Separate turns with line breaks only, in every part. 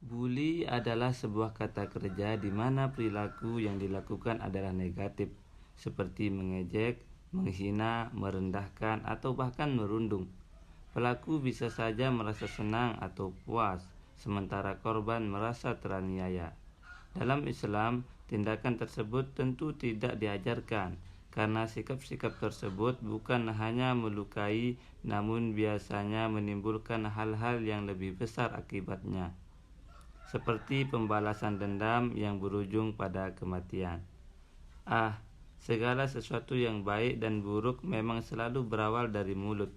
Bully adalah sebuah kata kerja di mana perilaku yang dilakukan adalah negatif, seperti mengejek, menghina, merendahkan, atau bahkan merundung. Pelaku bisa saja merasa senang atau puas, sementara korban merasa teraniaya. Dalam Islam, tindakan tersebut tentu tidak diajarkan, karena sikap-sikap tersebut bukan hanya melukai, namun biasanya menimbulkan hal-hal yang lebih besar akibatnya, seperti pembalasan dendam yang berujung pada kematian. Segala sesuatu yang baik dan buruk memang selalu berawal dari mulut.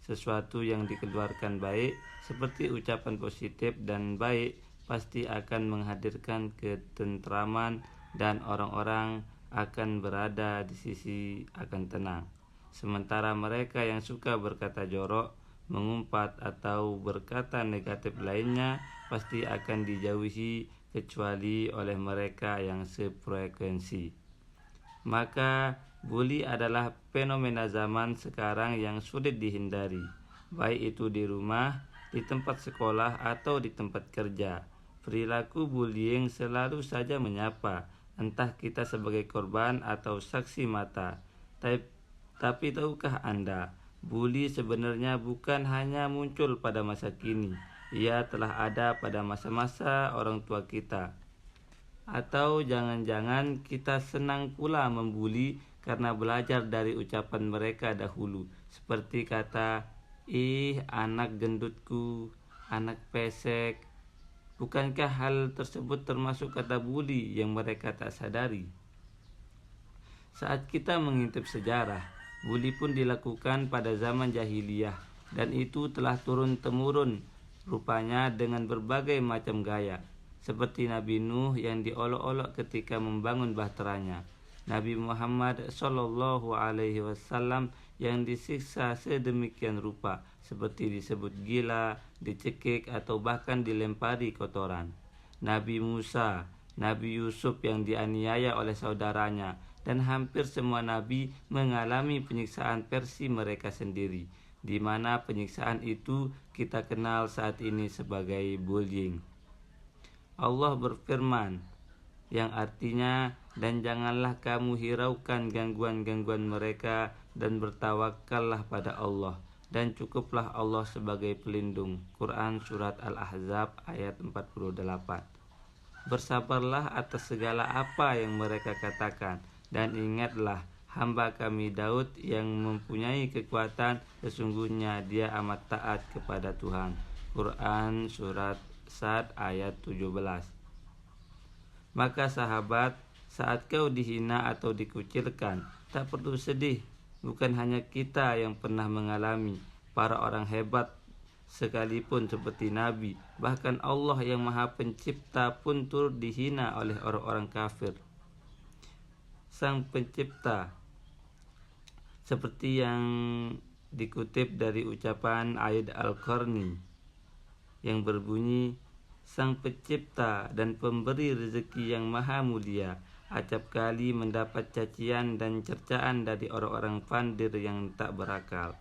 Sesuatu yang dikeluarkan baik, seperti ucapan positif dan baik, pasti akan menghadirkan ketentraman dan orang-orang akan berada di sisi akan tenang. Sementara mereka yang suka berkata jorok, mengumpat atau berkata negatif lainnya pasti akan dijauhi kecuali oleh mereka yang sefrekuensi. Maka bully adalah fenomena zaman sekarang yang sulit dihindari, baik itu di rumah, di tempat sekolah, atau di tempat kerja. Perilaku bullying selalu saja menyapa, entah kita sebagai korban atau saksi mata. Tapi tahukah Anda, bully sebenarnya bukan hanya muncul pada masa kini. Ia telah ada pada masa-masa orang tua kita. Atau jangan-jangan kita senang pula membuli karena belajar dari ucapan mereka dahulu, seperti kata, anak gendutku, anak pesek. Bukankah hal tersebut termasuk kata bully yang mereka tak sadari? Saat kita mengintip sejarah, bully pun dilakukan pada zaman jahiliyah, dan itu telah turun-temurun rupanya dengan berbagai macam gaya, seperti Nabi Nuh yang diolok-olok ketika membangun bahteranya, Nabi Muhammad SAW yang disiksa sedemikian rupa, seperti disebut gila, dicekik, atau bahkan dilempari kotoran, Nabi Musa, Nabi Yusuf yang dianiaya oleh saudaranya, dan hampir semua nabi mengalami penyiksaan versi mereka sendiri, di mana penyiksaan itu kita kenal saat ini sebagai bullying. Allah berfirman, yang artinya, dan janganlah kamu hiraukan gangguan-gangguan mereka, dan bertawakallah pada Allah, dan cukuplah Allah sebagai pelindung. Quran Surat Al-Ahzab ayat 48. Bersabarlah atas segala apa yang mereka katakan, dan ingatlah hamba kami Daud yang mempunyai kekuatan, sesungguhnya dia amat taat kepada Tuhan. Quran Surat Sad ayat 17. Maka sahabat, saat kau dihina atau dikucilkan, tak perlu sedih. Bukan hanya kita yang pernah mengalami, para orang hebat sekalipun seperti Nabi, bahkan Allah yang Maha Pencipta pun turut dihina oleh orang-orang kafir. Sang Pencipta, seperti yang dikutip dari ucapan Aid Al-Qarni yang berbunyi, Sang Pencipta dan Pemberi rezeki yang Maha Mulia acap kali mendapat cacian dan cercaan dari orang-orang fandir yang tak berakal.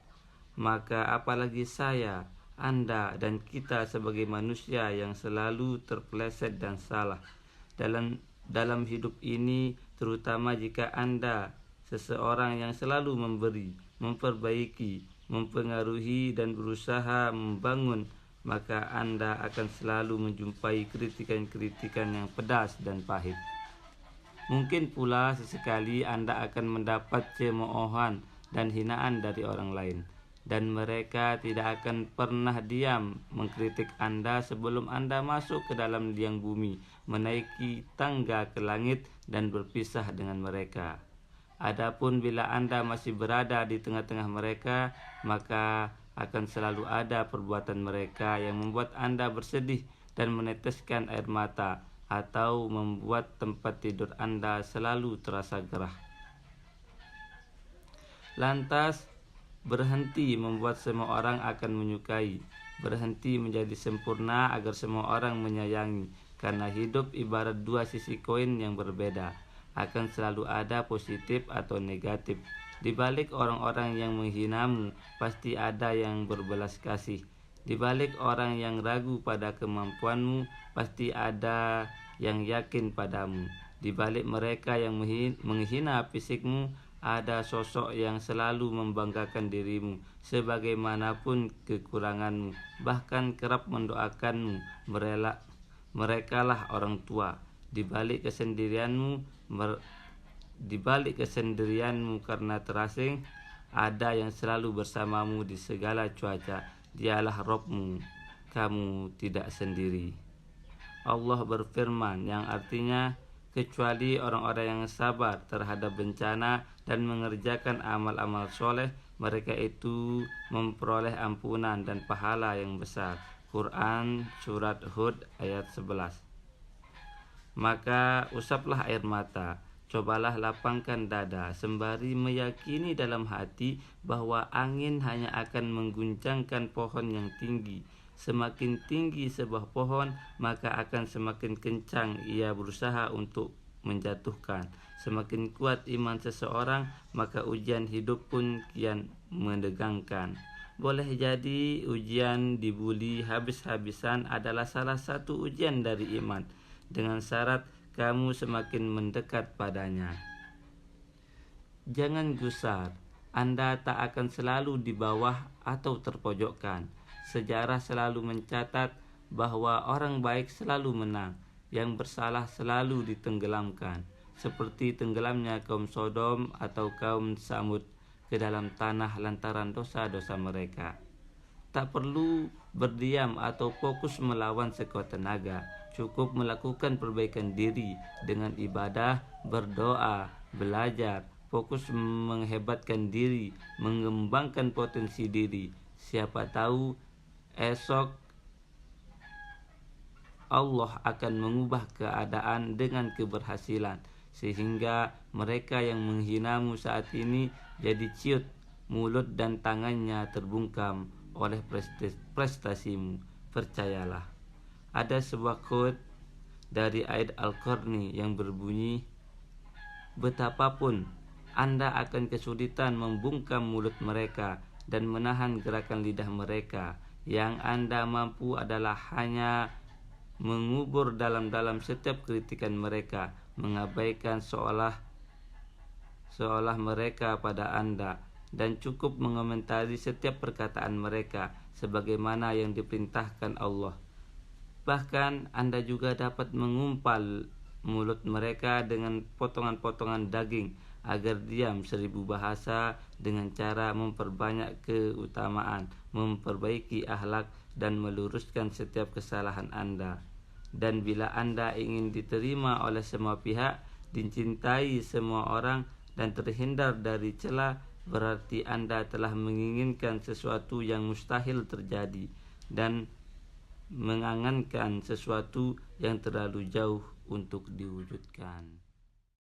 Maka apalagi saya, Anda, dan kita sebagai manusia yang selalu terpeleset dan salah dalam hidup ini, terutama jika Anda seseorang yang selalu memberi, memperbaiki, mempengaruhi, dan berusaha membangun, maka Anda akan selalu menjumpai kritikan-kritikan yang pedas dan pahit. Mungkin pula sesekali Anda akan mendapat cemoohan dan hinaan dari orang lain, dan mereka tidak akan pernah diam mengkritik Anda sebelum Anda masuk ke dalam liang bumi, menaiki tangga ke langit, dan berpisah dengan mereka. Adapun bila Anda masih berada di tengah-tengah mereka, maka akan selalu ada perbuatan mereka yang membuat Anda bersedih dan meneteskan air mata, atau membuat tempat tidur Anda selalu terasa gerah. Lantas, berhenti membuat semua orang akan menyukai, berhenti menjadi sempurna agar semua orang menyayangi, karena hidup ibarat dua sisi koin yang berbeda, akan selalu ada positif atau negatif. Di balik orang-orang yang menghinamu, pasti ada yang berbelas kasih. Di balik orang yang ragu pada kemampuanmu, pasti ada yang yakin padamu. Di balik mereka yang menghina fisikmu, ada sosok yang selalu membanggakan dirimu sebagaimanapun kekuranganmu, bahkan kerap mendoakanmu. Merekalah orang tua. Di balik kesendirianmu karena terasing, ada yang selalu bersamamu di segala cuaca. Dialah Rabbmu, kamu tidak sendiri. Allah berfirman yang artinya, kecuali orang-orang yang sabar terhadap bencana dan mengerjakan amal-amal soleh, mereka itu memperoleh ampunan dan pahala yang besar. Quran Surat Hud ayat 11. Maka usaplah air mata, cobalah lapangkan dada, sembari meyakini dalam hati bahwa angin hanya akan mengguncangkan pohon yang tinggi. Semakin tinggi sebuah pohon, maka akan semakin kencang ia berusaha untuk menjatuhkan. Semakin kuat iman seseorang, maka ujian hidup pun kian menegangkan. Boleh jadi ujian dibuli habis-habisan adalah salah satu ujian dari iman, dengan syarat kamu semakin mendekat padanya. Jangan gusar, Anda tak akan selalu di bawah atau terpojokkan. Sejarah selalu mencatat bahwa orang baik selalu menang, yang bersalah selalu ditenggelamkan, seperti tenggelamnya kaum Sodom atau kaum Samud ke dalam tanah lantaran dosa-dosa mereka. Tak perlu berdiam atau fokus melawan sekuat tenaga, cukup melakukan perbaikan diri dengan ibadah, berdoa, belajar, fokus menghebatkan diri, mengembangkan potensi diri. Siapa tahu esok Allah akan mengubah keadaan dengan keberhasilan, sehingga mereka yang menghinamu saat ini jadi ciut, mulut dan tangannya terbungkam oleh prestasimu. Percayalah. Ada sebuah quote dari Aid Al-Qarni yang berbunyi, betapapun Anda akan kesulitan membungkam mulut mereka dan menahan gerakan lidah mereka, yang Anda mampu adalah hanya mengubur dalam-dalam setiap kritikan mereka, mengabaikan seolah mereka pada Anda, dan cukup mengomentari setiap perkataan mereka sebagaimana yang diperintahkan Allah. Bahkan Anda juga dapat mengumpal mulut mereka dengan potongan-potongan daging agar diam 1000 bahasa, dengan cara memperbanyak keutamaan, memperbaiki akhlak, dan meluruskan setiap kesalahan Anda. Dan bila Anda ingin diterima oleh semua pihak, dicintai semua orang, dan terhindar dari cela, berarti Anda telah menginginkan sesuatu yang mustahil terjadi dan mengangankan sesuatu yang terlalu jauh untuk diwujudkan.